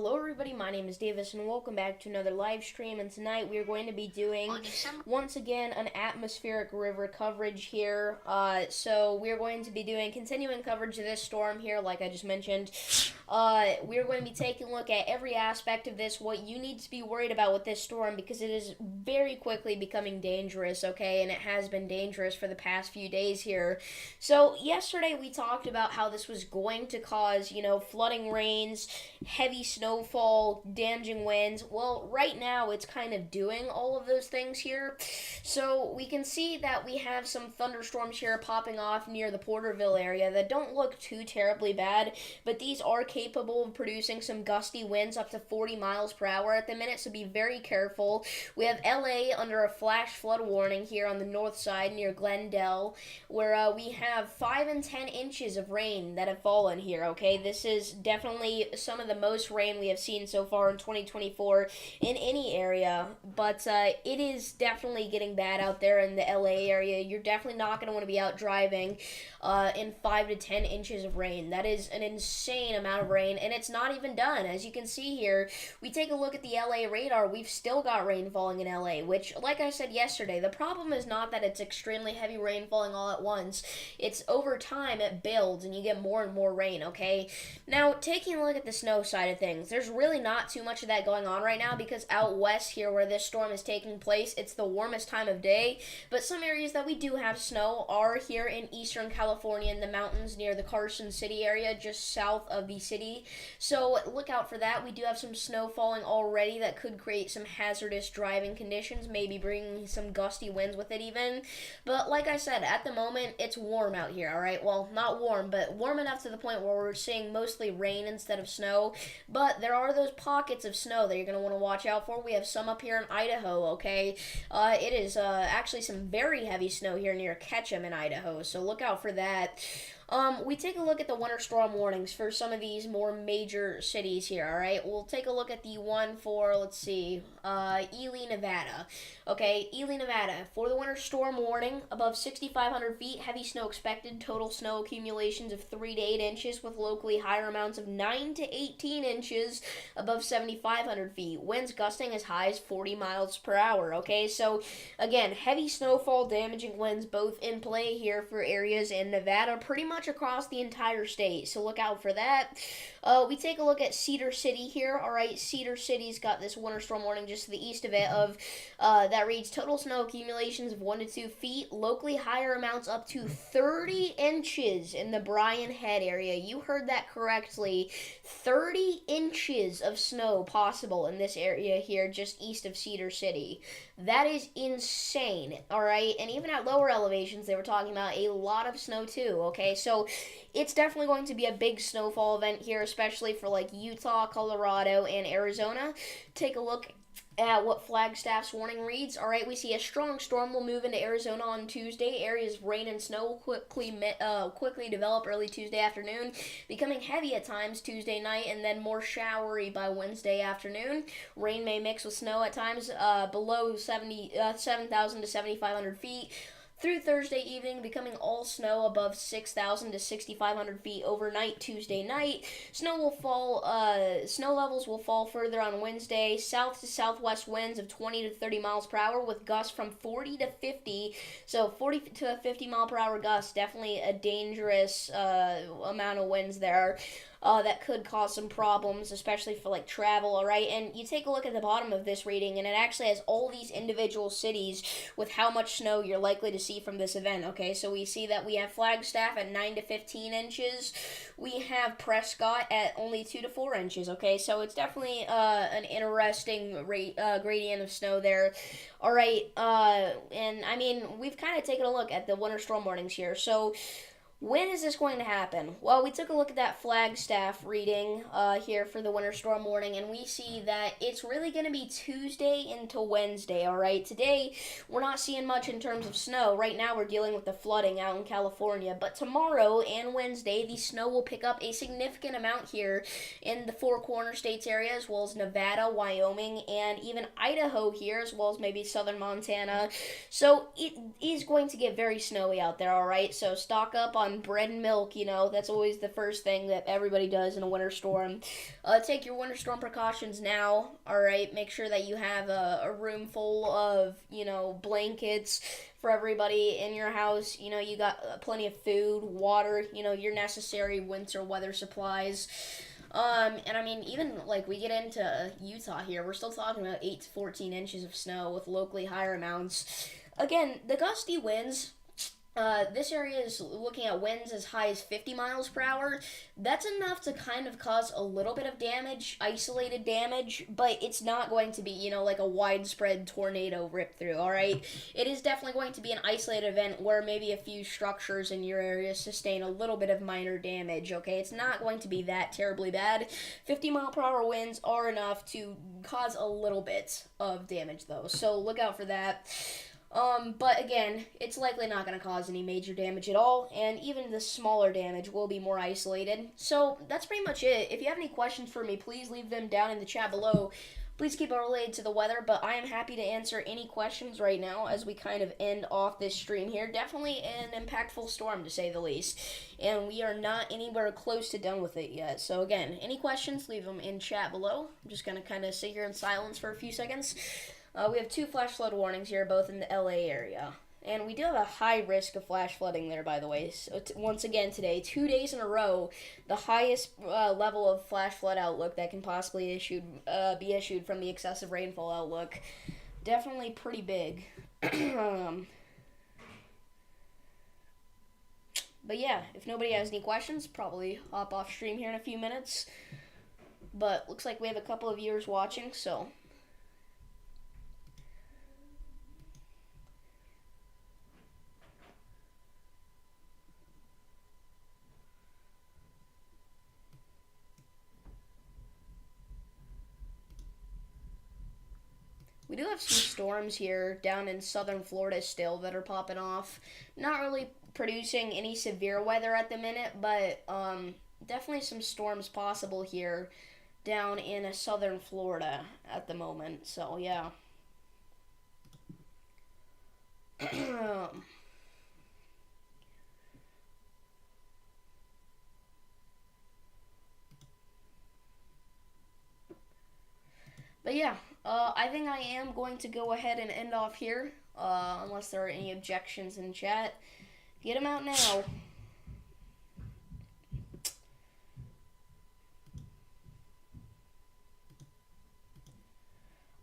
Hello everybody, my name is Davis and welcome back to another live stream, and tonight we are going to be doing once again an atmospheric river coverage here. So we are going to be doing continuing coverage of this storm here, like I just mentioned. We are going to be taking a look at every aspect of this, what you need to be worried about with this storm, because it is very quickly becoming dangerous, okay, and it has been dangerous for the past few days here. So yesterday we talked about how this was going to cause, flooding rains, heavy snowfall, damaging winds. Well, right now it's kind of doing all of those things here. So we can see that we have some thunderstorms here popping off near the Porterville area that don't look too terribly bad, but these are capable of producing some gusty winds up to 40 miles per hour at the minute, so be very careful. We have LA under a flash flood warning here on the north side near Glendale, where we have 5 and 10 inches of rain that have fallen here, okay? This is definitely some of the most rain we have seen so far in 2024 in any area, but it is definitely getting bad out there in the LA area. You're definitely not going to want to be out driving in 5 to 10 inches of rain. That is an insane amount of rain, and it's not even done. As you can see here, we take a look at the LA radar, we've still got rain falling in LA, which, like I said yesterday, the problem is not that it's extremely heavy rain falling all at once. It's over time it builds and you get more and more rain, okay? Now, taking a look at the snow side of things, there's really not too much of that going on right now because out west here where this storm is taking place, it's the warmest time of day, but some areas that we do have snow are here in eastern California in the mountains near the Carson City area, just south of the city. So look out for that. We do have some snow falling already that could create some hazardous driving conditions, maybe bringing some gusty winds with it even. But like I said, at the moment, it's warm out here, alright? Well, not warm, but warm enough to the point where we're seeing mostly rain instead of snow. But there are those pockets of snow that you're going to want to watch out for. We have some up here in Idaho, okay? It is actually some very heavy snow here near Ketchum in Idaho, so look out for that. We take a look at the winter storm warnings for some of these more major cities here, alright? We'll take a look at the one for, let's see, Ely, Nevada. Okay, Ely, Nevada. For the winter storm warning, above 6,500 feet, heavy snow expected, total snow accumulations of 3 to 8 inches with locally higher amounts of 9 to 18 inches above 7,500 feet. Winds gusting as high as 40 miles per hour, okay? So, again, heavy snowfall, damaging winds both in play here for areas in Nevada, pretty much across the entire state, so look out for that. We take a look at Cedar City here. Alright, Cedar City's got this winter storm warning just to the east of it that reads total snow accumulations of 1 to 2 feet, locally higher amounts up to 30 inches in the Bryan Head area. You heard that correctly. 30 inches of snow possible in this area here just east of Cedar City. That is insane, alright? And even at lower elevations, they were talking about a lot of snow too, okay? So it's definitely going to be a big snowfall event here, especially for like Utah, Colorado, and Arizona. Take a look at what Flagstaff's warning reads. Alright, we see a strong storm will move into Arizona on Tuesday. Areas of rain and snow will quickly develop early Tuesday afternoon, becoming heavy at times Tuesday night, and then more showery by Wednesday afternoon. Rain may mix with snow at times below 7,000 to 7,500 feet. Through Thursday evening, becoming all snow above 6,000 to 6,500 feet overnight Tuesday night. Snow levels will fall further on Wednesday. South to southwest winds of 20 to 30 miles per hour with gusts from 40 to 50. So 40 to 50 mile per hour gusts, definitely a dangerous amount of winds there. That could cause some problems, especially for like travel, alright? And you take a look at the bottom of this reading, and it actually has all these individual cities with how much snow you're likely to see from this event, okay? So we see that we have Flagstaff at 9 to 15 inches. We have Prescott at only 2 to 4 inches, okay? So it's definitely an interesting gradient of snow there. Alright, and I mean, we've kind of taken a look at the winter storm warnings here. So when is this going to happen? Well, we took a look at that Flagstaff reading here for the winter storm warning, and we see that it's really going to be Tuesday into Wednesday, alright? Today, we're not seeing much in terms of snow. Right now, we're dealing with the flooding out in California, but tomorrow and Wednesday, the snow will pick up a significant amount here in the Four Corner States area, as well as Nevada, Wyoming, and even Idaho here, as well as maybe southern Montana. So, it is going to get very snowy out there, alright? So, stock up on bread and milk, you know, that's always the first thing that everybody does in a winter storm. Take your winter storm precautions now, alright? Make sure that you have a room full of, you know, blankets for everybody in your house. You know, you got plenty of food, water, you know, your necessary winter weather supplies. And I mean, even like we get into Utah here, we're still talking about 8 to 14 inches of snow with locally higher amounts. Again, the gusty winds, this area is looking at winds as high as 50 miles per hour. That's enough to kind of cause a little bit of damage, isolated damage, but it's not going to be, you know, like a widespread tornado rip through, alright? It is definitely going to be an isolated event where maybe a few structures in your area sustain a little bit of minor damage, okay? It's not going to be that terribly bad. 50 mile per hour winds are enough to cause a little bit of damage, though, so look out for that. But again, it's likely not going to cause any major damage at all, and even the smaller damage will be more isolated. So that's pretty much it. If you have any questions for me, please leave them down in the chat below. Please keep it related to the weather, but I am happy to answer any questions right now as we kind of end off this stream here. Definitely an impactful storm, to say the least, and we are not anywhere close to done with it yet. So again, any questions, leave them in chat below. I'm just going to kind of sit here in silence for a few seconds. We have 2 flash flood warnings here, both in the LA area. And we do have a high risk of flash flooding there, by the way. So once again today, 2 days in a row, the highest level of flash flood outlook that can possibly be issued from the excessive rainfall outlook. Definitely pretty big. But yeah, if nobody has any questions, probably hop off stream here in a few minutes. But looks like we have a couple of viewers watching, so... We do have some storms here down in southern Florida still that are popping off. Not really producing any severe weather at the minute, but definitely some storms possible here down in southern Florida at the moment. So, yeah. But yeah, I think I am going to go ahead and end off here, unless there are any objections in chat. Get them out now.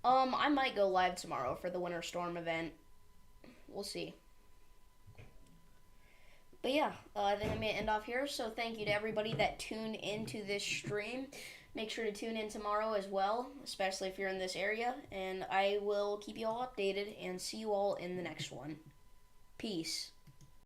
I might go live tomorrow for the Winter Storm event. We'll see. But yeah, I think I'm going to end off here, so thank you to everybody that tuned into this stream. Make sure to tune in tomorrow as well, especially if you're in this area, and I will keep you all updated and see you all in the next one. Peace.